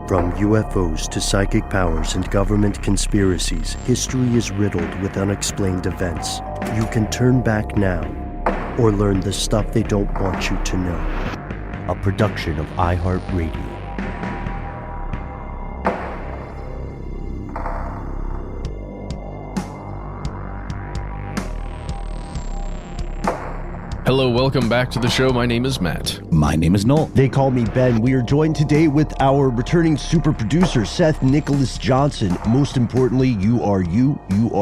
From UFOs to psychic powers and government conspiracies, history is riddled with unexplained events. You can turn back now or learn the stuff they don't want you to know. A production of iHeartRadio. Hello, welcome back to the show. My name is Matt. My name is Noel. They call me Ben. We are joined today with our returning super producer, Seth Nicholas Johnson. Most importantly, you are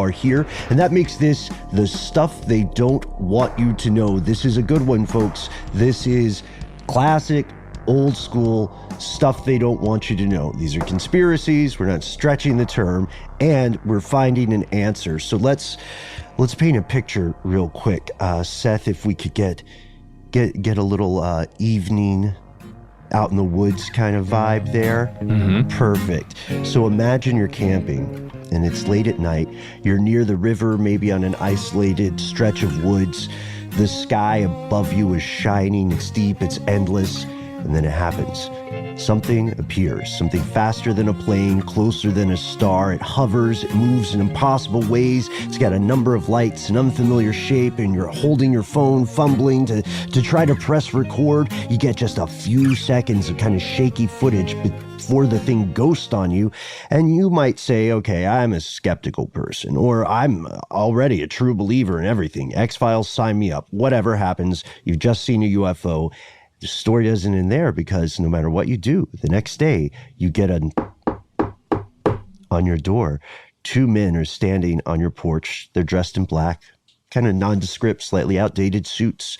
here. And that makes this the stuff they don't want you to know. This is a good one, folks. This is classic, old school stuff they don't want you to know. These are conspiracies. We're not stretching the term, and we're finding an answer. So let's paint a picture real quick. Seth, if we could get a little evening out in the woods kind of vibe there. Mm-hmm. Perfect. So imagine you're camping and it's late at night. You're near the river, maybe on an isolated stretch of woods. The sky above you is shining, it's deep, it's endless. And then it happens. Something appears, something faster than a plane, closer than a star. It hovers, it moves in impossible ways. It's got a number of lights, an unfamiliar shape, and you're holding your phone, fumbling to try to press record. You get just a few seconds of kind of shaky footage before the thing ghosts on you. And you might say, okay, I'm a skeptical person, or I'm already a true believer in everything. X-Files, sign me up. Whatever happens, you've just seen a UFO. The story doesn't end there, because no matter what you do, the next day you get on your door. Two men are standing on your porch. They're dressed in black, kind of nondescript, slightly outdated suits.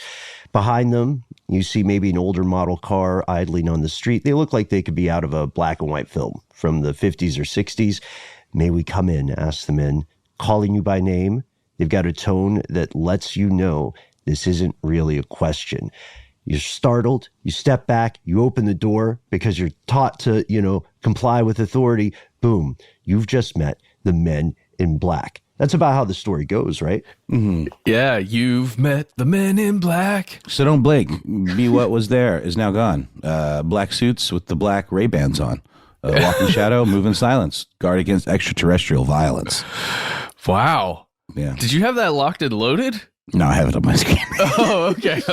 Behind them, you see maybe an older model car idling on the street. They look like they could be out of a black and white film from the 50s or 60s. May we come in? Ask the men, calling you by name. They've got a tone that lets you know this isn't really a question. You're startled, you step back, you open the door because you're taught to, comply with authority. Boom, you've just met the men in black. That's about how the story goes, right? Mm-hmm. Yeah, you've met the men in black. So don't blink. Be what was there is now gone. Black suits with the black Ray-Bans on. Walk in shadow, move in silence. Guard against extraterrestrial violence. Wow. Yeah. Did you have that locked and loaded? No, I have it on my screen. Oh, okay.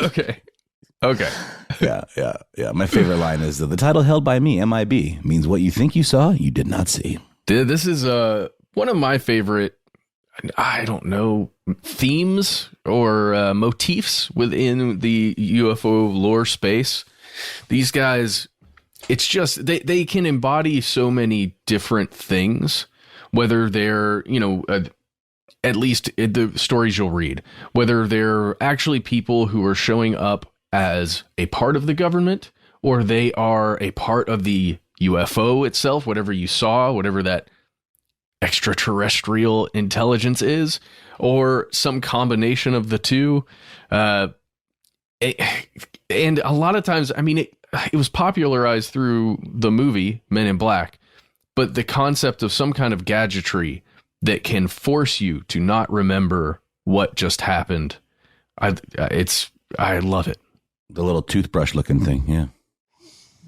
Yeah. My favorite line is the title held by me, MIB, means what you think you saw, you did not see. This is one of my favorite, themes or motifs within the UFO lore space. These guys, it's just, they can embody so many different things, whether they're, at least in the stories you'll read, whether they're actually people who are showing up as a part of the government, or they are a part of the UFO itself, whatever you saw, whatever that extraterrestrial intelligence is, or some combination of the two. And a lot of times, it was popularized through the movie Men in Black, but the concept of some kind of gadgetry that can force you to not remember what just happened. I love it. The little toothbrush looking thing, yeah.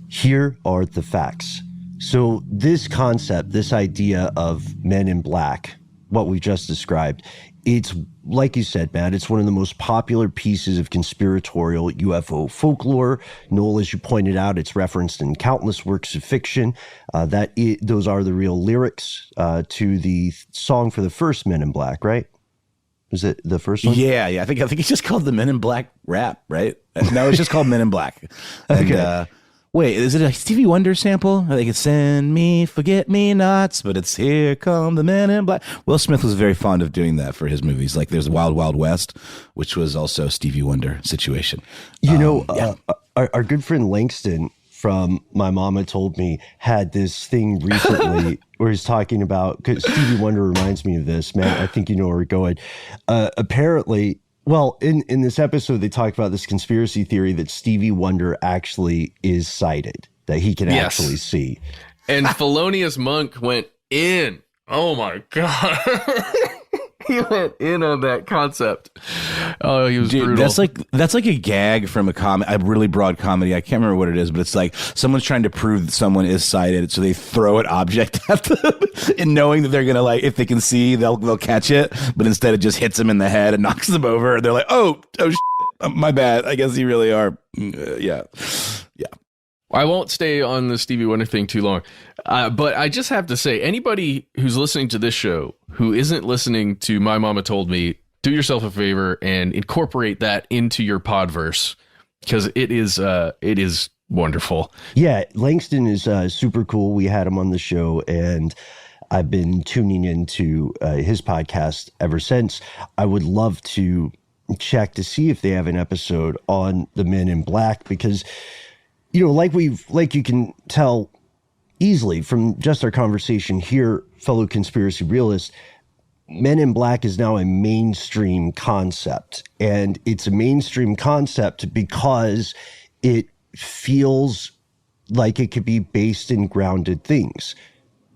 Here are the facts. So this concept, this idea of men in black, what we just described, it's, like you said, Matt, it's one of the most popular pieces of conspiratorial UFO folklore. Noel, as you pointed out, it's referenced in countless works of fiction. Those are the real lyrics to the song for the first Men in Black, right? Was it the first one? Yeah. I think it's just called the Men in Black rap, right? No, it's just called Men in Black. And, okay. Wait, is it a Stevie Wonder sample? They could send me forget-me-nots, but it's here come the Men in Black. Will Smith was very fond of doing that for his movies. Like there's Wild Wild West, which was also a Stevie Wonder situation. Our good friend Langston from My Mama Told Me had this thing recently where he's talking about, because Stevie Wonder reminds me of this, man. I think you know where we're going. Apparently, well, in this episode, they talk about this conspiracy theory that Stevie Wonder actually is sighted, that he can actually see. And Thelonious Monk went in. Oh my God. He went in on that concept. Oh, he was Dude, brutal. that's like a gag from a really broad comedy. I can't remember what it is, but it's like someone's trying to prove that someone is sighted, so they throw an object at them, and knowing that they're gonna if they can see, they'll catch it, but instead it just hits them in the head and knocks them over. And they're like, oh, shit, my bad. I guess you really are. Yeah. I won't stay on the Stevie Wonder thing too long, but I just have to say, anybody who's listening to this show who isn't listening to My Mama Told Me, do yourself a favor and incorporate that into your podverse, because it is wonderful. Yeah, Langston is super cool. We had him on the show, and I've been tuning into his podcast ever since. I would love to check to see if they have an episode on the Men in Black, because like you can tell easily from just our conversation here, fellow conspiracy realists, Men in Black is now a mainstream concept. And it's a mainstream concept because it feels like it could be based in grounded things.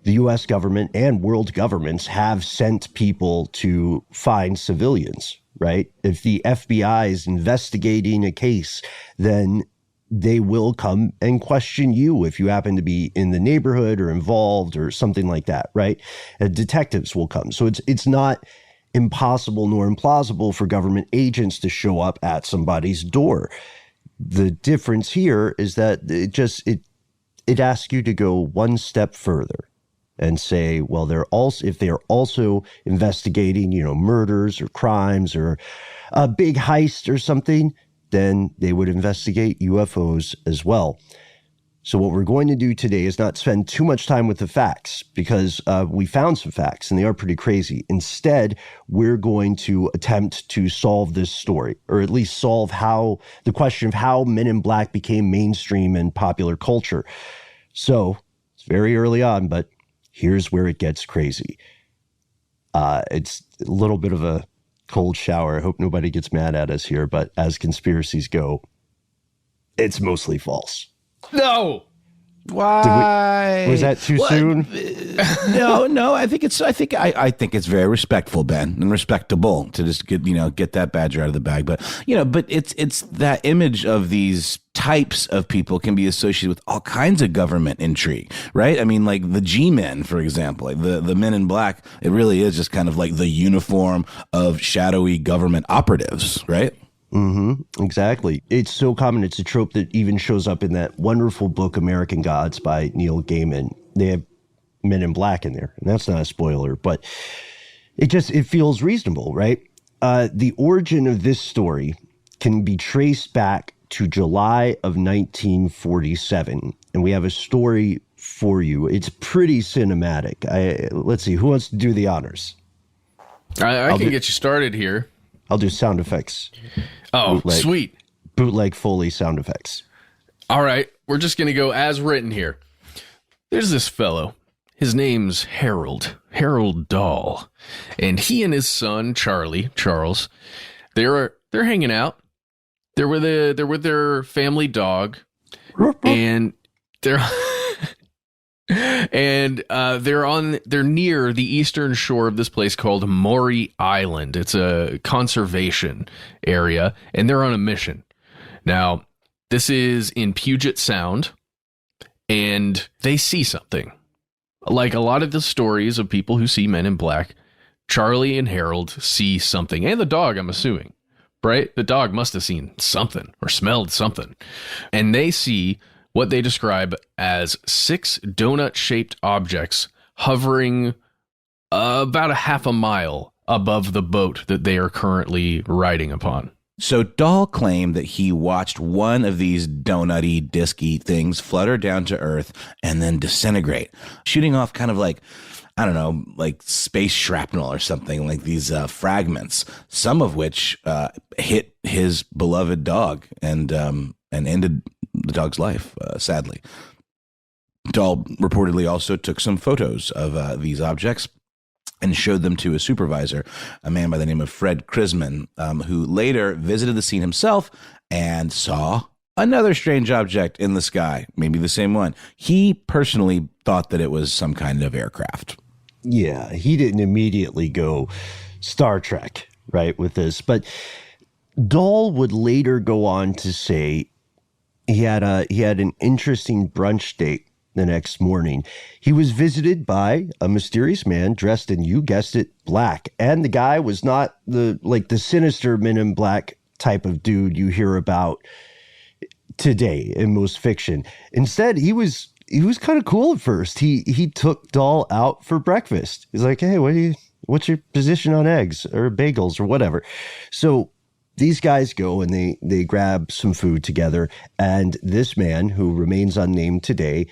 The US government and world governments have sent people to find civilians, right? If the FBI is investigating a case, then they will come and question you if you happen to be in the neighborhood or involved or something like that, right? Detectives will come. So it's not impossible nor implausible for government agents to show up at somebody's door. The difference here is that it asks you to go one step further and say, well, if they are also investigating, murders or crimes or a big heist or something, then they would investigate UFOs as well. So what we're going to do today is not spend too much time with the facts, because we found some facts and they are pretty crazy. Instead, we're going to attempt to solve this story, or at least solve the question of how Men in Black became mainstream in popular culture. So it's very early on, but here's where it gets crazy. It's a little bit of a cold shower. I hope nobody gets mad at us here, but as conspiracies go, it's mostly false. No. Why? Was that too soon? No. I think it's very respectful, Ben, and respectable to just get that badger out of the bag. But but it's that image of these types of people can be associated with all kinds of government intrigue, right? I mean, like the G-men, for example, like the Men in Black. It really is just kind of like the uniform of shadowy government operatives, right? Mm-hmm. Exactly. It's so common. It's a trope that even shows up in that wonderful book, American Gods by Neil Gaiman. They have Men in Black in there, and that's not a spoiler, but it feels reasonable, right? The origin of this story can be traced back to July of 1947, and we have a story for you. It's pretty cinematic. Let's see, who wants to do the honors? I can get you started here. I'll do sound effects. Oh, sweet. Bootleg Foley sound effects. All right. We're just going to go as written here. There's this fellow. His name's Harold Dahl. And he and his son, Charles, they're hanging out. They're with their family dog. And they're they're near the eastern shore of this place called Maury Island. It's a conservation area, and they're on a mission. Now, this is in Puget Sound, and they see something. Like a lot of the stories of people who see Men in Black, Charlie and Harold see something, and the dog, I'm assuming, right? The dog must have seen something or smelled something, and they see what they describe as 6 donut-shaped objects hovering about a half a mile above the boat that they are currently riding upon. So Dahl claimed that he watched one of these donutty, disky things flutter down to Earth and then disintegrate, shooting off kind of like, I don't know, like space shrapnel or something, like these fragments, some of which hit his beloved dog and ended the dog's life, sadly. Dahl reportedly also took some photos of these objects and showed them to a supervisor, a man by the name of Fred Krisman, who later visited the scene himself and saw another strange object in the sky, maybe the same one. He personally thought that it was some kind of aircraft. Yeah, he didn't immediately go Star Trek, right, with this. But Dahl would later go on to say he had an interesting brunch date the next morning. He was visited by a mysterious man dressed in, you guessed it, black. And the guy was not the sinister Men in Black type of dude you hear about today in most fiction. Instead, he was kind of cool at first. He took Dahl out for breakfast. He's like, hey, what's your position on eggs or bagels or whatever? So these guys go and they grab some food together. And this man, who remains unnamed today,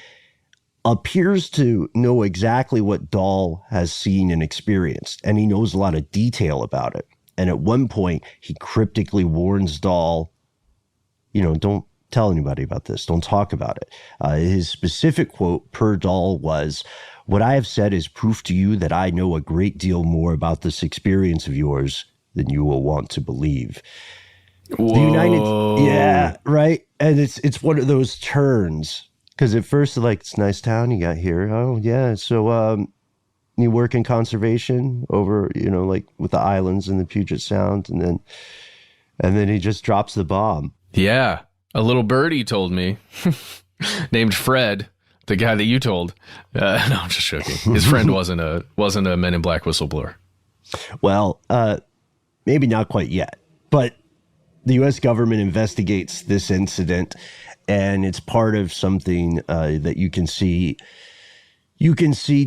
appears to know exactly what Dahl has seen and experienced. And he knows a lot of detail about it. And at one point, he cryptically warns Dahl, don't tell anybody about this. Don't talk about it. His specific quote per Dahl was, "What I have said is proof to you that I know a great deal more about this experience of yours than you will want to believe." Whoa. Yeah, right. And it's one of those turns. Because at first, it's a nice town you got here. Oh, yeah. So you work in conservation over, with the islands and the Puget Sound. And then he just drops the bomb. Yeah. A little birdie told me, named Fred, the guy that you told. No, I'm just joking. His friend wasn't a Men in Black whistleblower. Well, maybe not quite yet. But the U.S. government investigates this incident, and it's part of something that you can see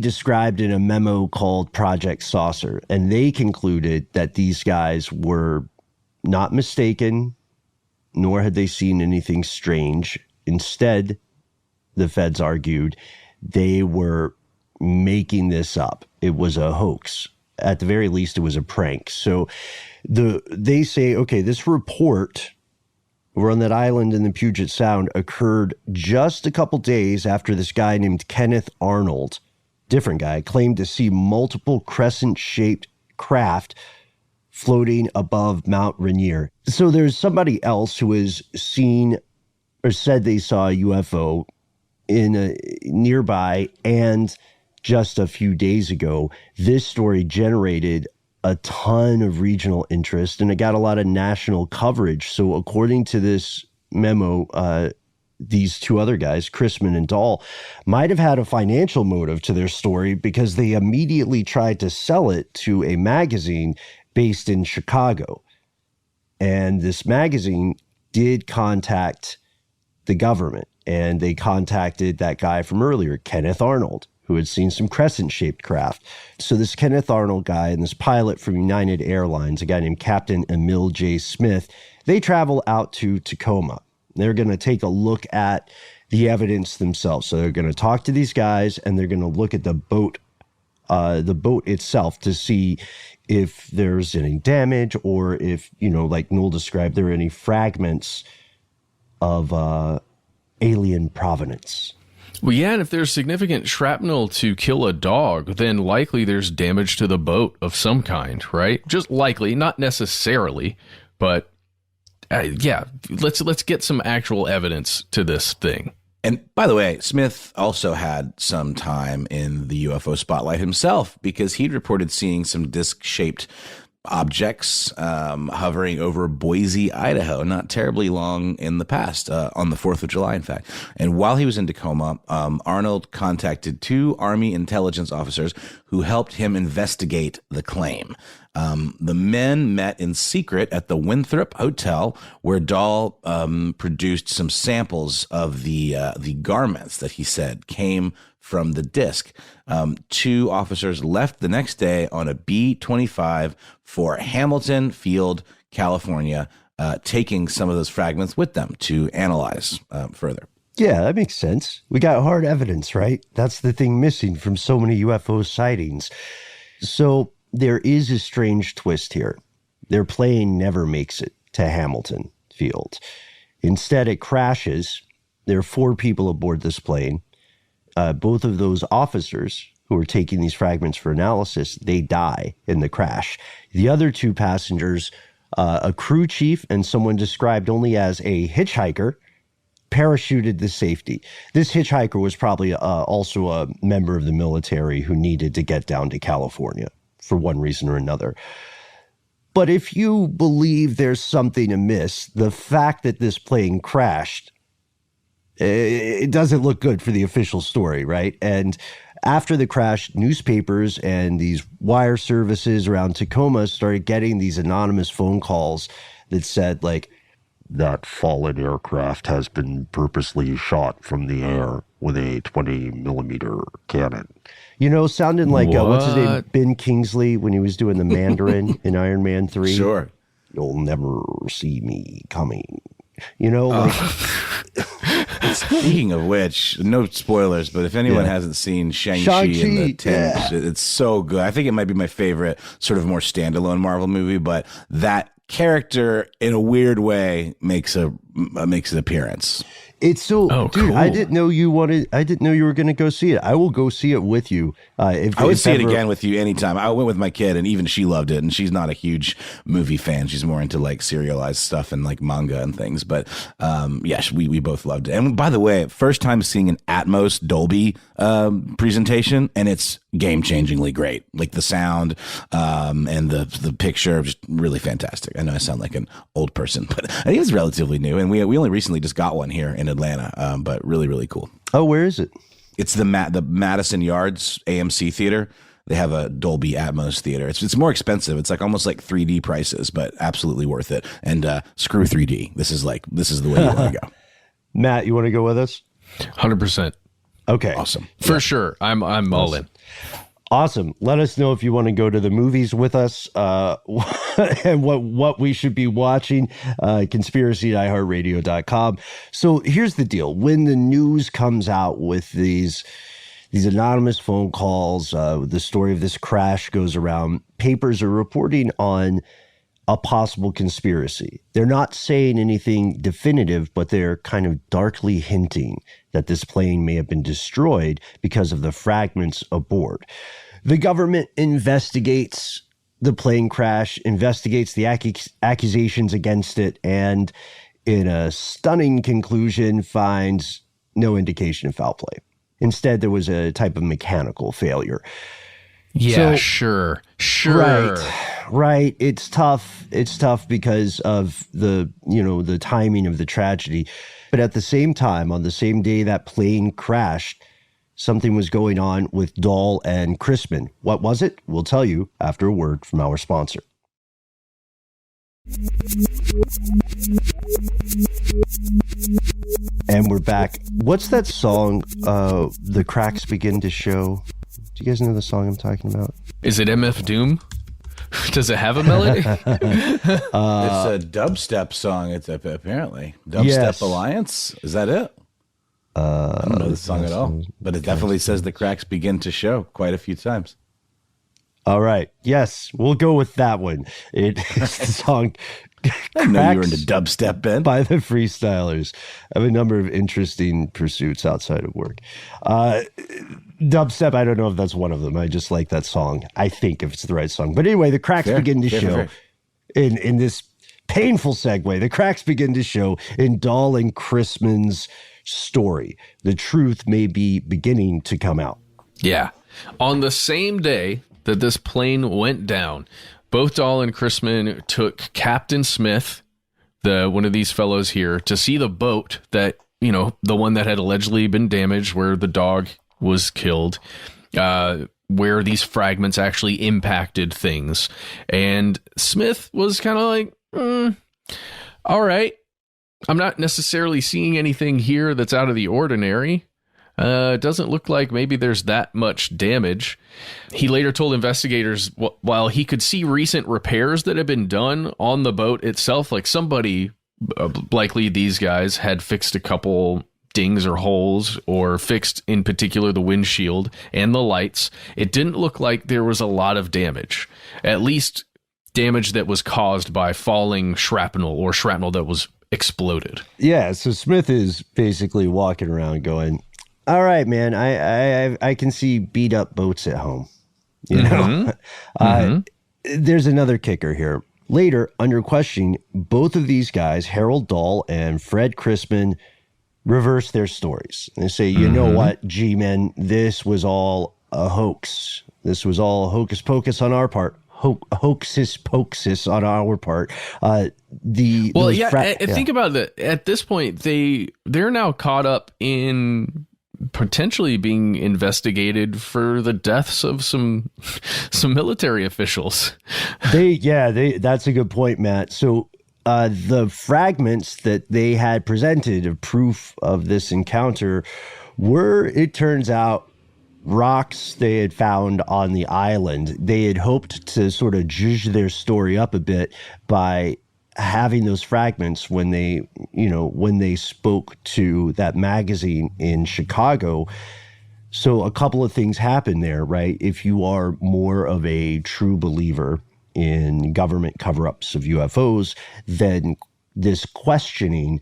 described in a memo called Project Saucer. And they concluded that these guys were not mistaken, nor had they seen anything strange. Instead, the feds argued they were making this up. It was a hoax. At the very least, it was a prank. So they say, okay, this report over on that island in the Puget Sound occurred just a couple days after this guy named Kenneth Arnold, different guy, claimed to see multiple crescent-shaped craft floating above Mount Rainier. So there's somebody else who has seen or said they saw a UFO in a nearby, and just a few days ago, this story generated a ton of regional interest, and it got a lot of national coverage. So according to this memo, these two other guys, Chrisman and Dahl, might have had a financial motive to their story because they immediately tried to sell it to a magazine based in Chicago. And this magazine did contact the government, and they contacted that guy from earlier, Kenneth Arnold, who had seen some crescent-shaped craft. So this Kenneth Arnold guy and this pilot from United Airlines, a guy named Captain Emil J. Smith, they travel out to Tacoma. They're going to take a look at the evidence themselves. So they're going to talk to these guys, and they're going to look at the boat itself to see if there's any damage, or if, like Noel described, there are any fragments of alien provenance. Well, yeah, and if there's significant shrapnel to kill a dog, then likely there's damage to the boat of some kind, right? Just likely, not necessarily, but yeah, let's get some actual evidence to this thing. And by the way, Smith also had some time in the UFO spotlight himself, because he'd reported seeing some disc-shaped objects hovering over Boise, Idaho, not terribly long in the past, on the 4th of July, in fact. And while he was in Tacoma, Arnold contacted two Army intelligence officers who helped him investigate the claim. The men met in secret at the Winthrop Hotel, where Dahl produced some samples of the garments that he said came from the disc. Two officers left the next day on a B-25 for Hamilton Field, California, taking some of those fragments with them to analyze further. Yeah, that makes sense. We got hard evidence, right? That's the thing missing from so many UFO sightings. So there is a strange twist here. Their plane never makes it to Hamilton Field. Instead, it crashes. There are 4 people aboard this plane. Both of those officers who were taking these fragments for analysis, they die in the crash. The other 2 passengers, a crew chief and someone described only as a hitchhiker, parachuted to safety. This hitchhiker was probably also a member of the military who needed to get down to California for one reason or another. But if you believe there's something amiss, the fact that this plane crashed, it doesn't look good for the official story, right? And after the crash, newspapers and these wire services around Tacoma started getting these anonymous phone calls that said, like, that fallen aircraft has been purposely shot from the air with a 20 millimeter cannon. You know, sounding like, what's his name? Ben Kingsley when he was doing the Mandarin in Iron Man 3. Sure. You'll never see me coming. You know, like... Speaking of which, no spoilers, but if anyone hasn't seen Shang-Chi and the Tinge, it's so good. I think it might be my favorite sort of more standalone Marvel movie, but that character in a weird way makes an appearance. It's so, dude. Cool. I didn't know you were going to go see it. I will go see it with you. I would see it again with you anytime. I went with my kid, and even she loved it. And she's not a huge movie fan. She's more into like serialized stuff and like manga and things. But we both loved it. And by the way, first time seeing an Atmos Dolby presentation, and it's game-changingly great. Like the sound and the picture, just really fantastic. I know I sound like an old person, but I think it's relatively new. And we only recently just got one here in Atlanta, but really, really cool. Oh, where is it? It's the Madison Yards AMC Theater. They have a Dolby Atmos theater. It's more expensive. It's like almost like 3D prices, but absolutely worth it. And screw 3D. This is the way you want to go. Matt, you want to go with us? 100%. Okay. Awesome. For sure. I'm all in. Awesome. Let us know if you want to go to the movies with us and what we should be watching. Conspiracy@iHeartRadio.com. So here's the deal. When the news comes out with these anonymous phone calls, the story of this crash goes around, papers are reporting on a possible conspiracy. They're not saying anything definitive, but they're kind of darkly hinting that this plane may have been destroyed because of the fragments aboard. The government investigates the plane crash, investigates the accusations against it, and in a stunning conclusion finds no indication of foul play. Instead, there was a type of mechanical failure. Yeah, sure. Right. It's tough. It's tough because of the timing of the tragedy. But at the same time, on the same day that plane crashed, something was going on with Dahl and Chrisman. What was it? We'll tell you after a word from our sponsor. And we're back. What's that song, The Cracks Begin to Show? Do you guys know the song I'm talking about? Is it MF Doom? Does it have a melody? It's a dubstep song. It's apparently Dubstep Alliance. Is that it? I don't know the song at all, but it definitely says the cracks begin to show quite a few times. All right. Yes, we'll go with that one. It is the song I know you were into dubstep, Ben. By the Freestylers. I have a number of interesting pursuits outside of work. Dubstep, I don't know if that's one of them. I just like that song. I think if it's the right song. But anyway, the cracks begin to show in this painful segue. The cracks begin to show in Dahl and Chrisman's story. The truth may be beginning to come out. Yeah. On the same day that this plane went down, both Dahl and Chrisman took Captain Smith, one of these fellows here, to see the boat that, the one that had allegedly been damaged, where the dog was killed, where these fragments actually impacted things. And Smith was kind of like, all right, I'm not necessarily seeing anything here that's out of the ordinary. It doesn't look like maybe there's that much damage. He later told investigators while he could see recent repairs that had been done on the boat itself, like somebody, likely these guys, had fixed a couple dings or holes, or fixed in particular the windshield and the lights. It didn't look like there was a lot of damage, at least damage that was caused by falling shrapnel or shrapnel that was exploded. Yeah, so Smith is basically walking around going, all right, man, I can see beat up boats at home. There's another kicker here. Later, under questioning, both of these guys, Harold Dahl and Fred Chrisman, reverse their stories. They say, you know what, G-men, this was all a hoax. This was all hocus pocus on our part. Hoaxis pocus on our part. Think about that. At this point, they're now caught up in potentially being investigated for the deaths of some military officials. That's a good point, Matt. So the fragments that they had presented of proof of this encounter were, it turns out, rocks they had found on the island. They had hoped to sort of zhuzh their story up a bit by having those fragments when they spoke to that magazine in Chicago. So a couple of things happen there, right? If you are more of a true believer in government cover-ups of UFOs, then this questioning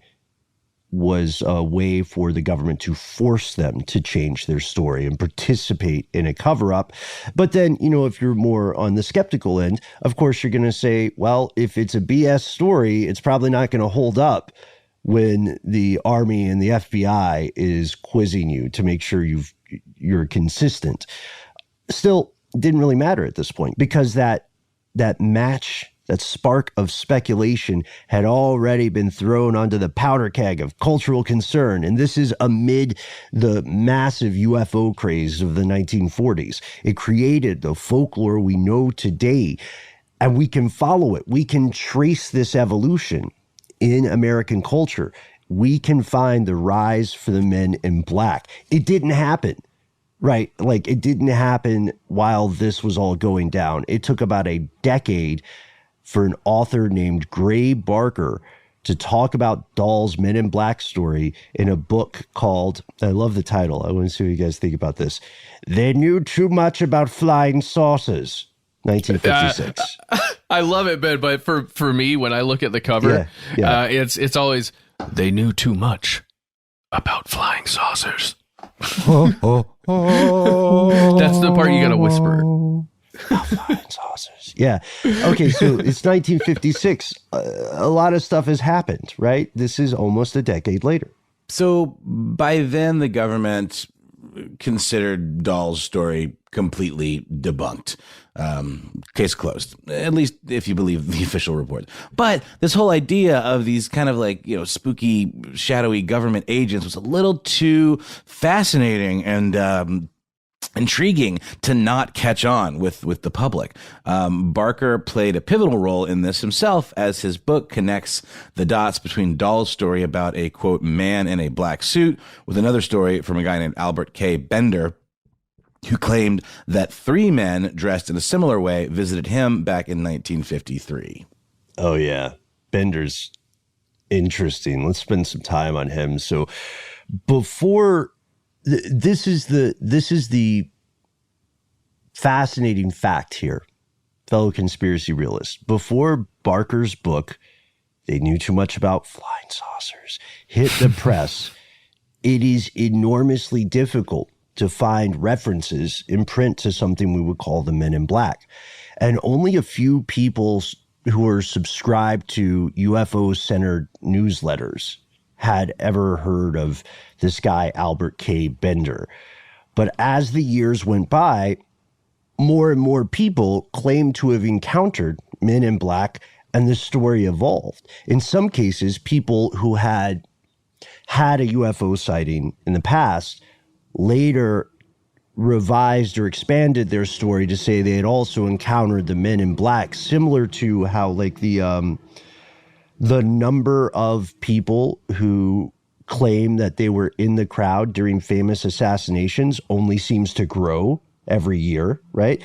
was a way for the government to force them to change their story and participate in a cover-up. But then, if you're more on the skeptical end, of course, you're going to say, well, if it's a BS story, it's probably not going to hold up when the Army and the FBI is quizzing you to make sure you're consistent. Still, it didn't really matter at this point, because that spark of speculation had already been thrown onto the powder keg of cultural concern. And this is amid the massive UFO craze of the 1940s. It created the folklore we know today, and we can follow it. We can trace this evolution in American culture. We can find the rise for the men in black. It didn't happen. Right. Like, it didn't happen while this was all going down. It took about a decade for an author named Gray Barker to talk about Dahl's Men in Black story in a book called, I love the title, I want to see what you guys think about this, They Knew Too Much About Flying Saucers, 1956. I love it, Ben, but for me, when I look at the cover, it's always, they knew too much about flying saucers. That's the part you got to whisper. Flying saucers. Yeah. Okay, so it's 1956. A lot of stuff has happened, right? This is almost a decade later. So by then, the government considered Dahl's story completely debunked. Case closed, at least if you believe the official report. But this whole idea of these kind of like, spooky, shadowy government agents was a little too fascinating and intriguing to not catch on with the public. Barker played a pivotal role in this himself, as his book connects the dots between Dahl's story about a, quote, man in a black suit with another story from a guy named Albert K. Bender, who claimed that 3 men dressed in a similar way visited him back in 1953. Oh, yeah. Bender's interesting. Let's spend some time on him. So before... This is the fascinating fact here, fellow conspiracy realists. Before Barker's book, They Knew Too Much About Flying Saucers, hit the press, it is enormously difficult to find references in print to something we would call the Men in Black. And only a few people who are subscribed to UFO-centered newsletters had ever heard of this guy, Albert K. Bender. But as the years went by, more and more people claimed to have encountered men in black, and the story evolved. In some cases, people who had a UFO sighting in the past later revised or expanded their story to say they had also encountered the men in black, similar to how like the number of people who claim that they were in the crowd during famous assassinations only seems to grow every year, right?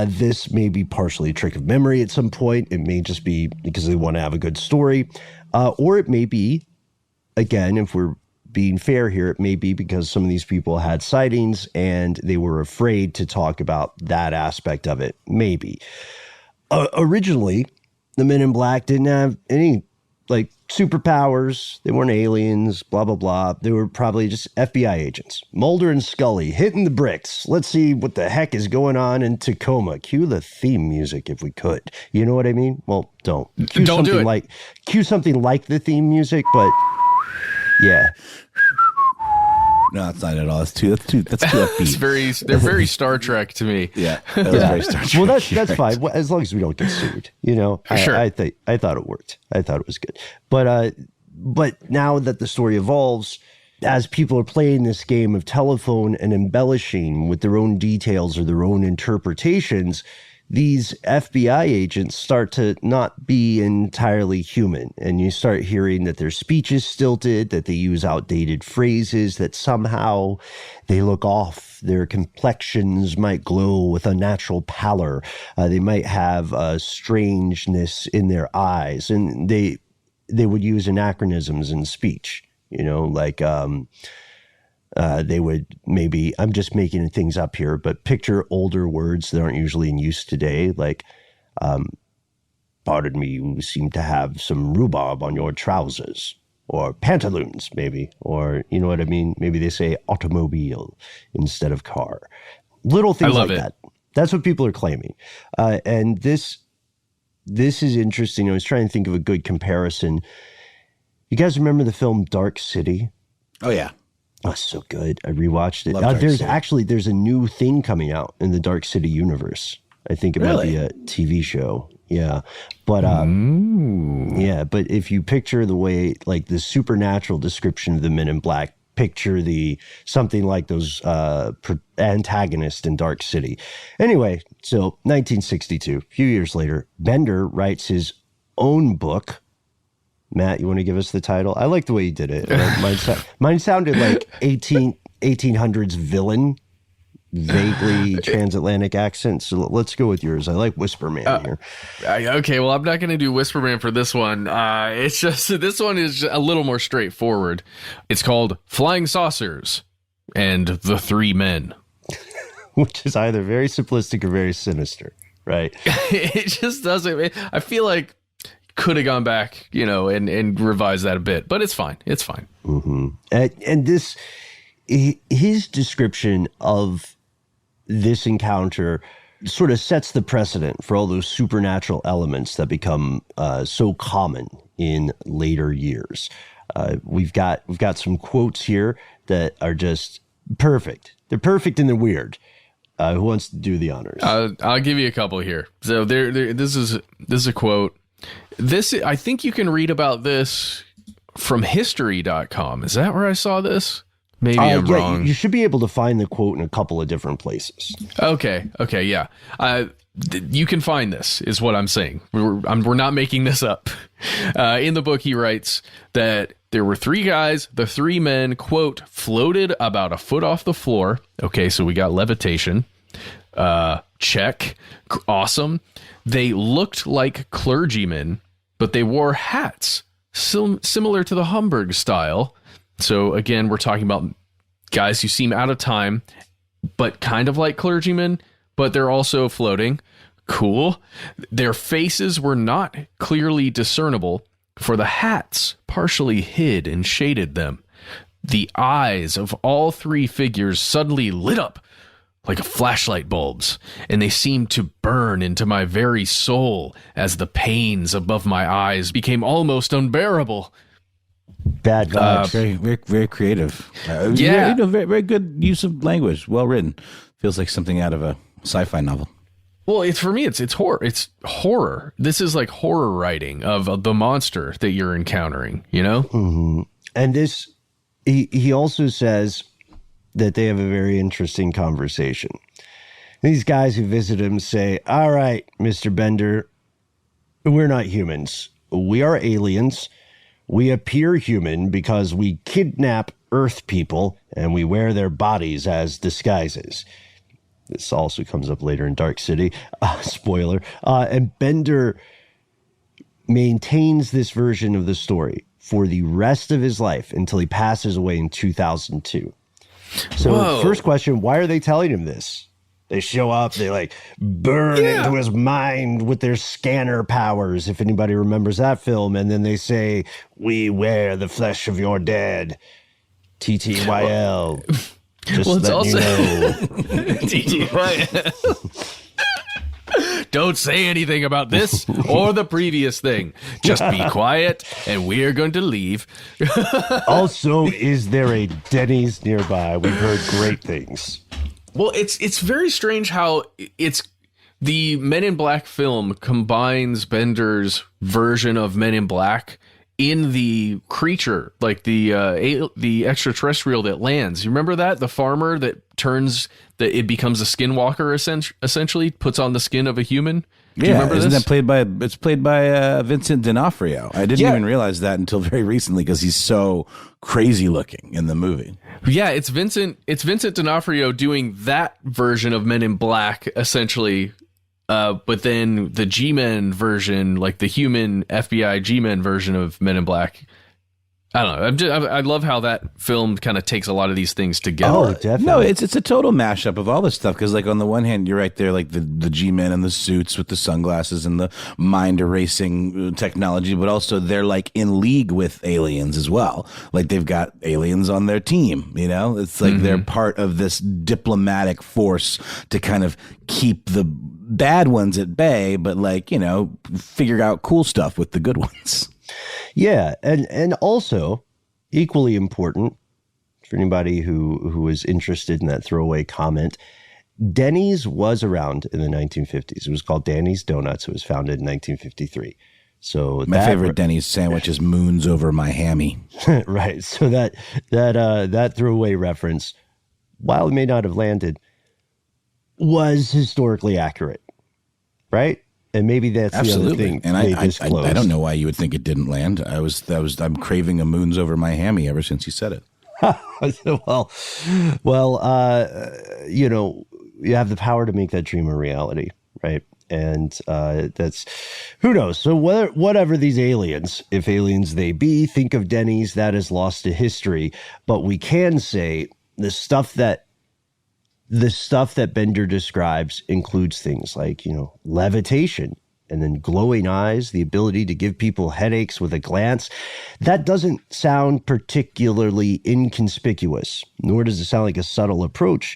This may be partially a trick of memory at some point. It may just be because they want to have a good story. Or it may be, again, if we're being fair here, it may be because some of these people had sightings and they were afraid to talk about that aspect of it. Maybe. Originally, the Men in Black didn't have any like superpowers. They weren't aliens, blah, blah, blah. They were probably just FBI agents. Mulder and Scully hitting the bricks. Let's see what the heck is going on in Tacoma. Cue the theme music if we could. You know what I mean? Well, don't. Don't do it. Cue something like the theme music, but yeah. No, it's not at all. That's too upbeat. They're very Star Trek to me. Yeah, that was very Star Trek. Well, that's fine. Well, as long as we don't get sued, Sure. I thought it worked. I thought it was good. But now that the story evolves, as people are playing this game of telephone and embellishing with their own details or their own interpretations, these FBI agents start to not be entirely human. And you start hearing that their speech is stilted, that they use outdated phrases, that somehow they look off. Their complexions might glow with unnatural pallor. They might have a strangeness in their eyes. And they would use anachronisms in speech, like they would maybe, I'm just making things up here, but picture older words that aren't usually in use today, like, pardon me, you seem to have some rhubarb on your trousers, or pantaloons, maybe, or you know what I mean? Maybe they say automobile instead of car. Little things like that. That's what people are claiming. And this is interesting. I was trying to think of a good comparison. You guys remember the film Dark City? Oh, yeah. Oh, so good. I rewatched it. There's a new thing coming out in the Dark City universe. I think it might be a TV show. Yeah. But but if you picture the way, like the supernatural description of the Men in Black, picture something like those antagonists in Dark City. Anyway, so 1962, a few years later, Bender writes his own book. Matt, you want to give us the title? I like the way you did it. Mine sounded like 1800s villain, vaguely transatlantic accent. So let's go with yours. I like Whisperman here. Okay, well, I'm not going to do Whisperman for this one. It's just, this one is a little more straightforward. It's called Flying Saucers and the Three Men. Which is either very simplistic or very sinister, right? It just doesn't. I feel like could have gone back, and revised that a bit, but it's fine. It's fine. Mm-hmm. And his description of this encounter sort of sets the precedent for all those supernatural elements that become so common in later years. We've got some quotes here that are just perfect. They're perfect and they're weird. Who wants to do the honors? I'll give you a couple here. So this is a quote. I think you can read about this from history.com. Is that where I saw this? Maybe I'm wrong. You should be able to find the quote in a couple of different places. Okay, yeah. You can find this, is what I'm saying. We're not making this up. In the book, he writes that there were three guys, the three men, quote, floated about a foot off the floor. Okay, so we got levitation. Check. Awesome. They looked like clergymen, but they wore hats similar to the Hamburg style. So again, we're talking about guys who seem out of time, but kind of like clergymen, but they're also floating. Cool. Their faces were not clearly discernible, for the hats partially hid and shaded them. The eyes of all three figures suddenly lit up like flashlight bulbs, and they seemed to burn into my very soul as the pains above my eyes became almost unbearable. Bad vibes. Very, very, very creative. Yeah. Very, very good use of language. Well written. Feels like something out of a sci-fi novel. Well, for me, it's horror. It's horror. This is like horror writing of the monster that you're encountering, Mm-hmm. And he also says that they have a very interesting conversation. These guys who visit him say, all right, Mr. Bender, we're not humans. We are aliens. We appear human because we kidnap Earth people and we wear their bodies as disguises. This also comes up later in Dark City. Spoiler. And Bender maintains this version of the story for the rest of his life until he passes away in 2002. So First question, why are they telling him this? They show up, they burn into his mind with their scanner powers, if anybody remembers that film. And then they say, we wear the flesh of your dead. TTYL. Just let you know. TTYL. Don't say anything about this or the previous thing. Just be quiet, and we're going to leave. Also, is there a Denny's nearby? We've heard great things. Well, it's very strange how it's the Men in Black film combines Bender's version of Men in Black in the creature, like the extraterrestrial that lands. You remember that? The farmer that it becomes a skinwalker, essentially puts on the skin of a human. Do you remember isn't this? that it's played by Vincent D'Onofrio? I didn't even realize that until very recently because he's so crazy looking in the movie. Yeah, it's Vincent D'Onofrio doing that version of Men in Black, essentially. But then the G-Men version, like the human FBI G-Men version of Men in Black, I don't know. I love how that film kind of takes a lot of these things together. Oh, definitely. No, it's a total mashup of all this stuff. Because like on the one hand, you're right there, like the G-Men and the suits with the sunglasses and the mind erasing technology, but also they're like in league with aliens as well. Like they've got aliens on their team. You know, it's like they're part of this diplomatic force to kind of keep the bad ones at bay, but like, you know, figure out cool stuff with the good ones. Yeah, and also equally important for anybody who is interested in that throwaway comment, Denny's was around in the 1950s. It was called Danny's Donuts. It was founded in 1953. So my favorite Denny's sandwich is moons over my hammy. Right. So that throwaway reference, while it may not have landed, was historically accurate, right? And maybe that's Absolutely. The other thing. And I don't know why you would think it didn't land. I'm craving a moons over my hammy ever since you said it. well, you know, you have the power to make that dream a reality, right? And that's, who knows? So whatever these aliens, if aliens they be, think of Denny's, that is lost to history. But we can say the stuff that Bender describes includes things like, you know, levitation and then glowing eyes, the ability to give people headaches with a glance. That doesn't sound particularly inconspicuous, nor does it sound like a subtle approach.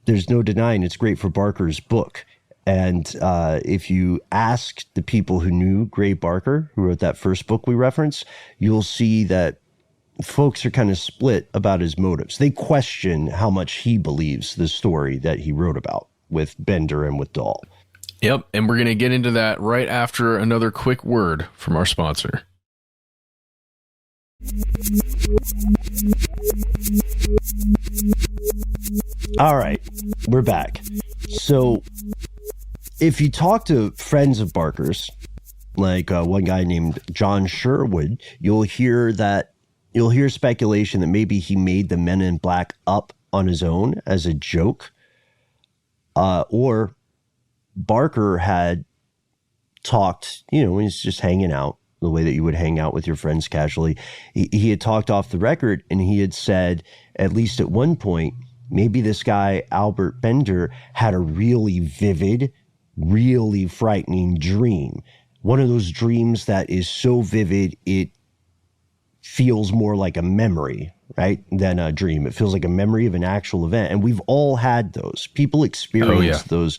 There's no denying it's great for Barker's book. And if you ask the people who knew Gray Barker, who wrote that first book we reference, you'll see that folks are kind of split about his motives. They question how much he believes the story that he wrote about with Bender and with Dahl. Yep, and we're going to get into that right after another quick word from our sponsor. All right, we're back. So if you talk to friends of Barker's, like one guy named John Sherwood, you'll hear speculation that maybe he made the Men in Black up on his own as a joke, or Barker had talked, you know, when he's just hanging out the way that you would hang out with your friends casually. He had talked off the record and he had said, at least at one point, maybe this guy, Albert Bender, had a really vivid, really frightening dream. One of those dreams that is so vivid, it feels more like a memory, right, than a dream. It feels like a memory of an actual event. And we've all had those. People experience those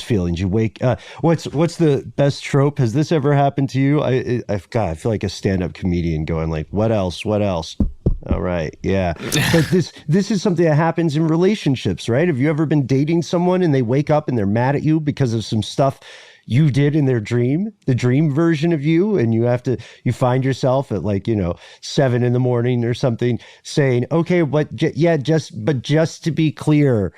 feelings. You wake what's the best trope? Has this ever happened to you? I feel like a stand-up comedian going like, what else? All right, yeah. But this is something that happens in relationships, right? Have you ever been dating someone and they wake up and they're mad at you because of some stuff you did in their dream, the dream version of you, and you find yourself at like, you know, 7 a.m. or something saying, okay, just to be clear,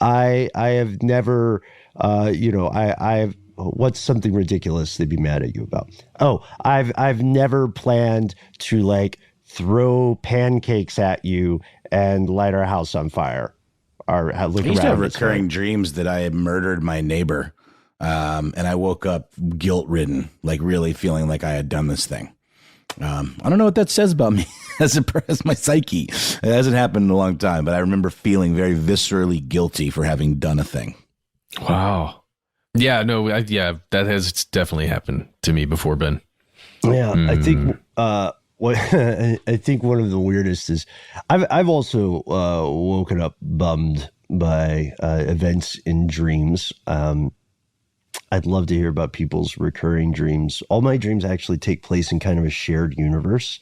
I have never, I've, what's something ridiculous they'd be mad at you about? Oh, I've never planned to like throw pancakes at you and light our house on fire. Or look I used to have around recurring dreams that I had murdered my neighbor. And I woke up guilt-ridden, like really feeling like I had done this thing. I don't know what that says about me as my psyche. It hasn't happened in a long time, but I remember feeling very viscerally guilty for having done a thing. Wow. Yeah, no, that has definitely happened to me before, Ben. Yeah, I think I think one of the weirdest is I've also woken up bummed by events in dreams. I'd love to hear about people's recurring dreams. All my dreams actually take place in kind of a shared universe.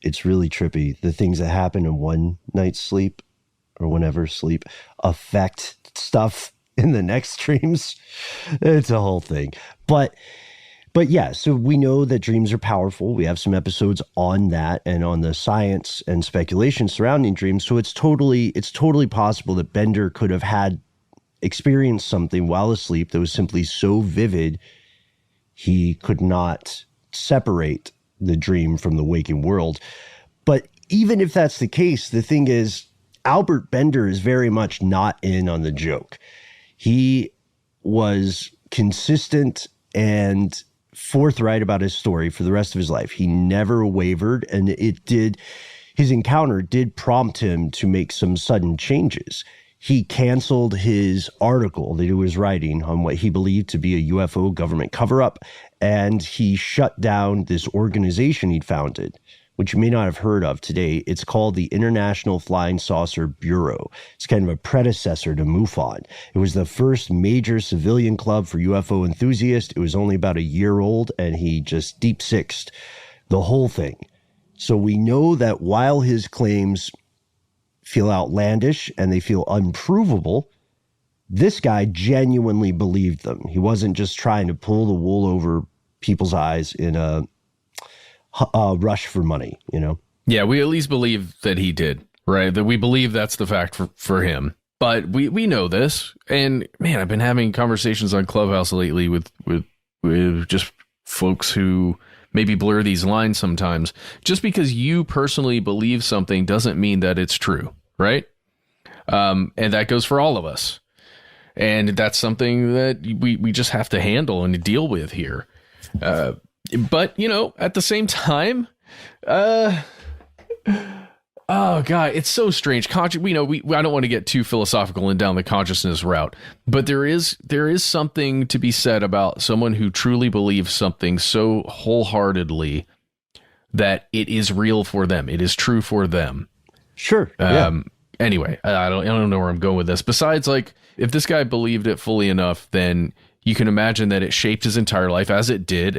It's really trippy. The things that happen in one night's sleep or whenever sleep affect stuff in the next dreams. It's a whole thing. But yeah, so we know that dreams are powerful. We have some episodes on that and on the science and speculation surrounding dreams. So it's totally possible that Bender could have had experienced something while asleep that was simply so vivid he could not separate the dream from the waking world. But even if that's the case, the thing is, Albert Bender is very much not in on the joke. He was consistent and forthright about his story for the rest of his life. He never wavered, and his encounter did prompt him to make some sudden changes. He canceled his article that he was writing on what he believed to be a UFO government cover-up, and he shut down this organization he'd founded, which you may not have heard of today. It's called the International Flying Saucer Bureau. It's kind of a predecessor to MUFON. It was the first major civilian club for UFO enthusiasts. It was only about a year old, and he just deep-sixed the whole thing. So we know that while his claims feel outlandish and they feel unprovable, this guy genuinely believed them. He wasn't just trying to pull the wool over people's eyes in a rush for money, you know? Yeah, we at least believe that he did, right? That we believe that's the fact for him. But we know this. And man, I've been having conversations on Clubhouse lately with just folks who maybe blur these lines sometimes. Just because you personally believe something doesn't mean that it's true, right? And that goes for all of us. And that's something that we just have to handle and deal with here. But, you know, at the same time, oh God, it's so strange. I don't want to get too philosophical and down the consciousness route, but there is something to be said about someone who truly believes something so wholeheartedly that it is real for them. It is true for them. Sure. Yeah. Anyway, I don't know where I'm going with this. Besides, like, if this guy believed it fully enough, then you can imagine that it shaped his entire life, as it did.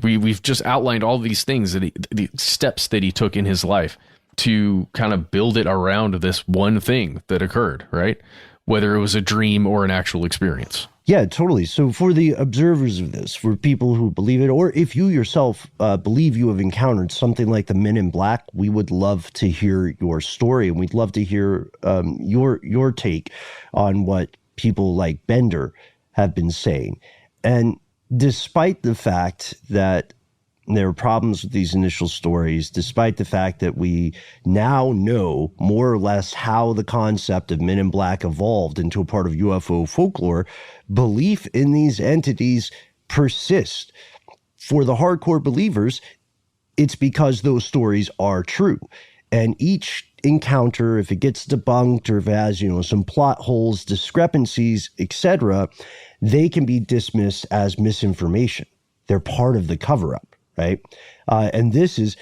We've just outlined all these things the steps that he took in his life to kind of build it around this one thing that occurred, right? Whether it was a dream or an actual experience. Yeah, totally. So for the observers of this, for people who believe it, or if you yourself believe you have encountered something like the Men in Black, we would love to hear your story, and we'd love to hear your take on what people like Bender have been saying. And despite the fact that there are problems with these initial stories, despite the fact that we now know more or less how the concept of Men in Black evolved into a part of UFO folklore, belief in these entities persists. For the hardcore believers, it's because those stories are true. And each encounter, if it gets debunked or if it has, some plot holes, discrepancies, etc., they can be dismissed as misinformation. They're part of the cover-up, right? And this is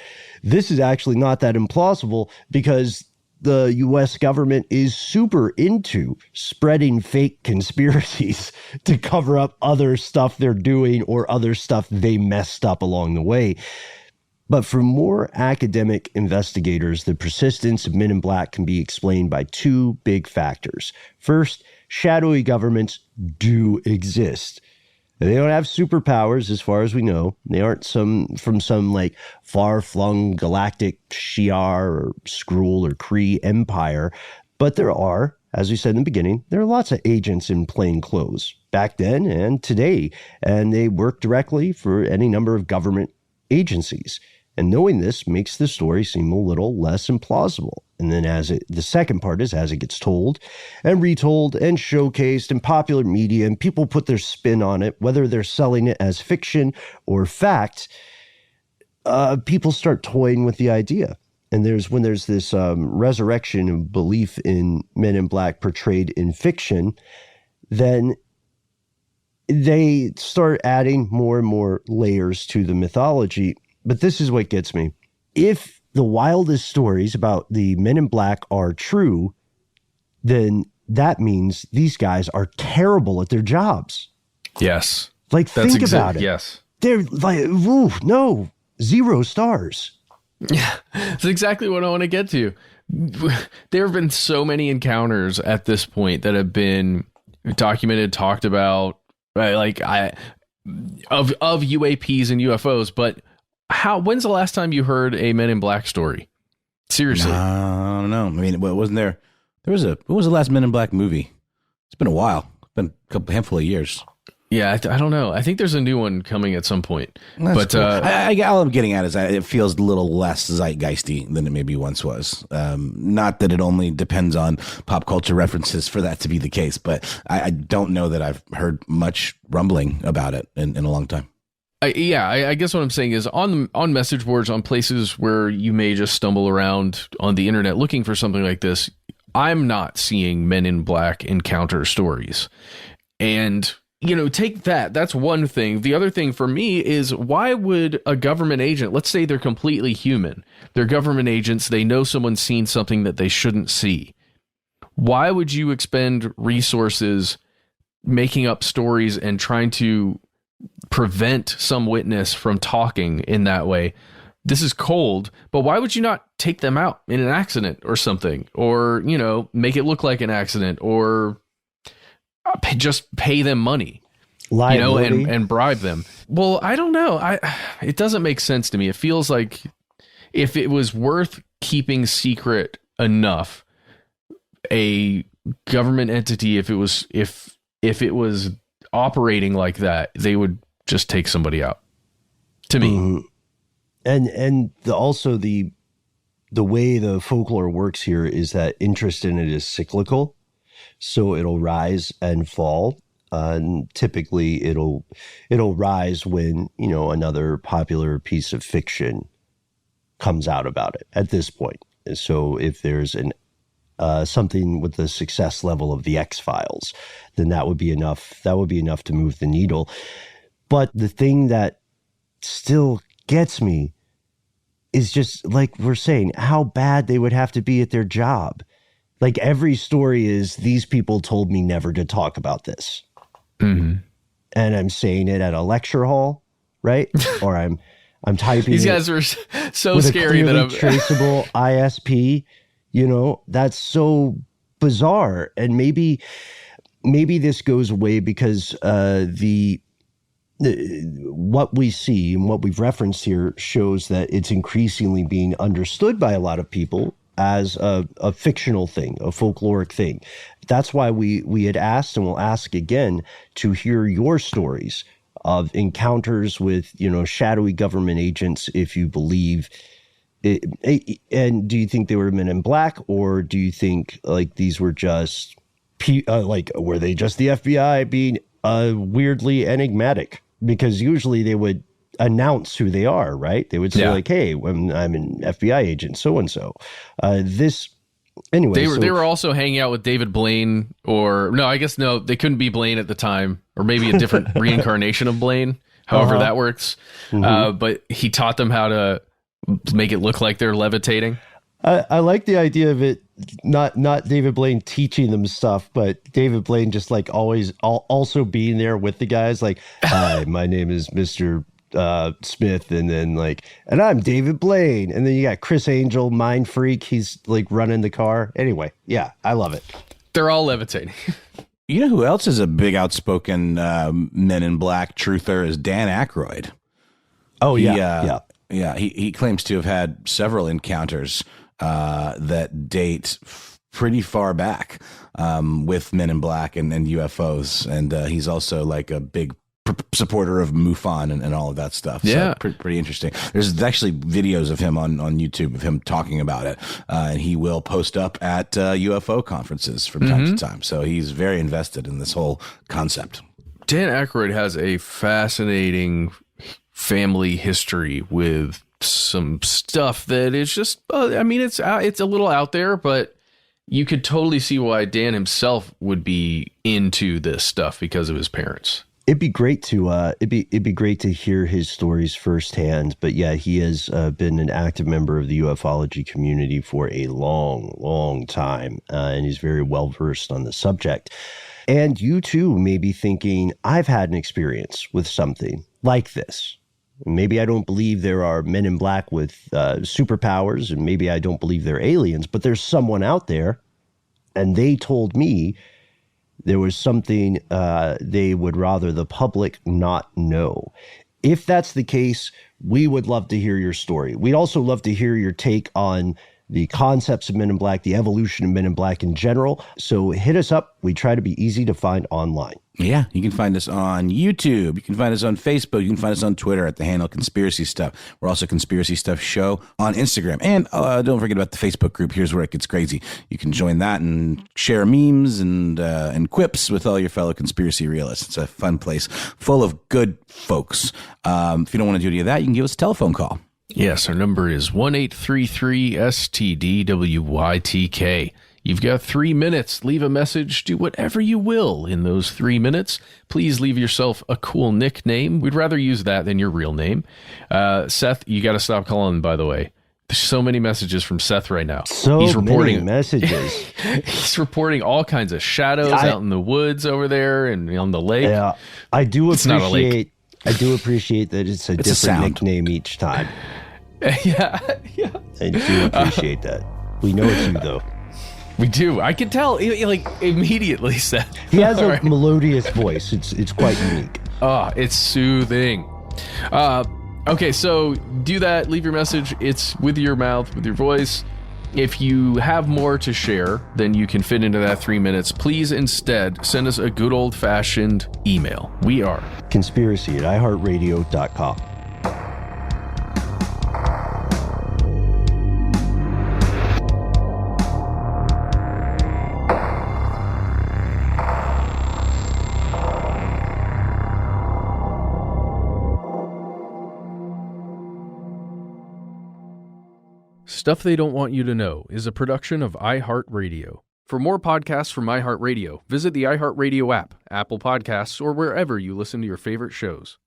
actually not that implausible, because the U.S. government is super into spreading fake conspiracies to cover up other stuff they're doing or other stuff they messed up along the way. But for more academic investigators, the persistence of Men in Black can be explained by two big factors. First, shadowy governments do exist. They don't have superpowers as far as we know. They aren't from some like far-flung galactic Shi'ar or Skrull or Kree empire. But there are, as we said in the beginning, there are lots of agents in plain clothes back then and today. And they work directly for any number of government agencies. And knowing this makes the story seem a little less implausible. And then the second part is, as it gets told and retold and showcased in popular media and people put their spin on it, whether they're selling it as fiction or fact, people start toying with the idea. And when there's this resurrection of belief in Men in Black portrayed in fiction, then they start adding more and more layers to the mythology. But this is what gets me. If the wildest stories about the Men in Black are true, then that means these guys are terrible at their jobs. Yes. Like, think about it. Yes. They're like, ooh, no, 0 stars. Yeah, that's exactly what I want to get to. There have been so many encounters at this point that have been documented, talked about, right? Like of UAPs and UFOs. But when's the last time you heard a Men in Black story? Seriously, I don't know. I mean, wasn't there? What was the last Men in Black movie? It's been a while. It's been a handful of years. Yeah, I don't know. I think there's a new one coming at some point. That's cool. All I'm getting at is it feels a little less zeitgeisty than it maybe once was. Not that it only depends on pop culture references for that to be the case, but I don't know that I've heard much rumbling about it in a long time. I guess what I'm saying is on message boards, on places where you may just stumble around on the internet looking for something like this, I'm not seeing Men in Black encounter stories. And take that. That's one thing. The other thing for me is, why would a government agent, let's say they're completely human, they're government agents, they know someone's seen something that they shouldn't see. Why would you expend resources making up stories and trying to prevent some witness from talking in that way? This is cold, but why would you not take them out in an accident or something? Or, make it look like an accident, or just pay them money, and bribe them. Well, I don't know. It doesn't make sense to me. It feels like if it was worth keeping secret enough, a government entity, if it was operating like that, they would just take somebody out. To me, and also the way the folklore works here is that interest in it is cyclical. So it'll rise and fall. And typically it'll rise when, another popular piece of fiction comes out about it at this point. So if there's something with the success level of the X-Files, then that would be enough. That would be enough to move the needle. But the thing that still gets me is just, like we're saying, how bad they would have to be at their job. Like, every story is, these people told me never to talk about this. Mm-hmm. And I'm saying it at a lecture hall, right? Or I'm typing. These guys are so scary that I'm traceable ISP. That's so bizarre. And maybe this goes away because what we see and what we've referenced here shows that it's increasingly being understood by a lot of people as a fictional thing, a folkloric thing. That's why we had asked, and we'll ask again, to hear your stories of encounters with, shadowy government agents, if you believe it. And do you think they were Men in Black, or do you think like these were just were they just the FBI being weirdly enigmatic? Because usually they would announce who they are, right? They would say like, "Hey, I'm an FBI agent, so and so." Anyway, they were also hanging out with David Blaine, they couldn't be Blaine at the time, or maybe a different reincarnation of Blaine. However that works, but he taught them how to make it look like they're levitating. I like the idea of it, not David Blaine teaching them stuff, but David Blaine just like always also being there with the guys, like, "Hi, my name is Mr. Smith," and then and I'm David Blaine, and then you got Chris Angel, mind freak, he's like running the car. Anyway, yeah, I love it. They're all levitating. You know who else is a big outspoken Men in Black truther is Dan Aykroyd. Oh yeah. He claims to have had several encounters that date pretty far back with Men in Black and UFOs, and he's also like a big supporter of MUFON and all of that stuff. Yeah. So pretty interesting. There's actually videos of him on YouTube of him talking about it. And he will post up at UFO conferences from time to time. So he's very invested in this whole concept. Dan Aykroyd has a fascinating family history with some stuff that is just, it's a little out there, but you could totally see why Dan himself would be into this stuff because of his parents. It'd be great to hear his stories firsthand. But yeah, he has been an active member of the UFOlogy community for a long, long time, and he's very well versed on the subject. And you too may be thinking, I've had an experience with something like this. Maybe I don't believe there are men in black with superpowers, and maybe I don't believe they're aliens, but there's someone out there, and they told me there was something they would rather the public not know. If that's the case, we would love to hear your story. We'd also love to hear your take on the concepts of Men in Black, the evolution of Men in Black in general. So hit us up. We try to be easy to find online. Yeah, you can find us on YouTube. You can find us on Facebook. You can find us on Twitter at the handle Conspiracy Stuff. We're also Conspiracy Stuff Show on Instagram. And don't forget about the Facebook group. Here's where it gets crazy. You can join that and share memes and quips with all your fellow conspiracy realists. It's a fun place full of good folks. If you don't want to do any of that, you can give us a telephone call. Yes, our number is 1-833-STDWYTK. You've got 3 minutes. Leave a message. Do whatever you will in those 3 minutes. Please leave yourself a cool nickname. We'd rather use that than your real name. Seth, you got to stop calling, by the way. There's so many messages from Seth right now. He's reporting many messages. He's reporting all kinds of shadows out in the woods over there and on the lake. Yeah, I do It's not a lake. I do appreciate that it's a different nickname each time. Yeah. I do appreciate that. We know it's you, though. We do. I can tell, like, immediately, Seth. He has a melodious voice. It's quite unique. Oh, it's soothing. Okay, so do that. Leave your message. It's with your mouth, with your voice. If you have more to share than you can fit into that 3 minutes, please instead send us a good old-fashioned email. We are conspiracy@iHeartRadio.com. Stuff They Don't Want You to Know is a production of iHeartRadio. For more podcasts from iHeartRadio, visit the iHeartRadio app, Apple Podcasts, or wherever you listen to your favorite shows.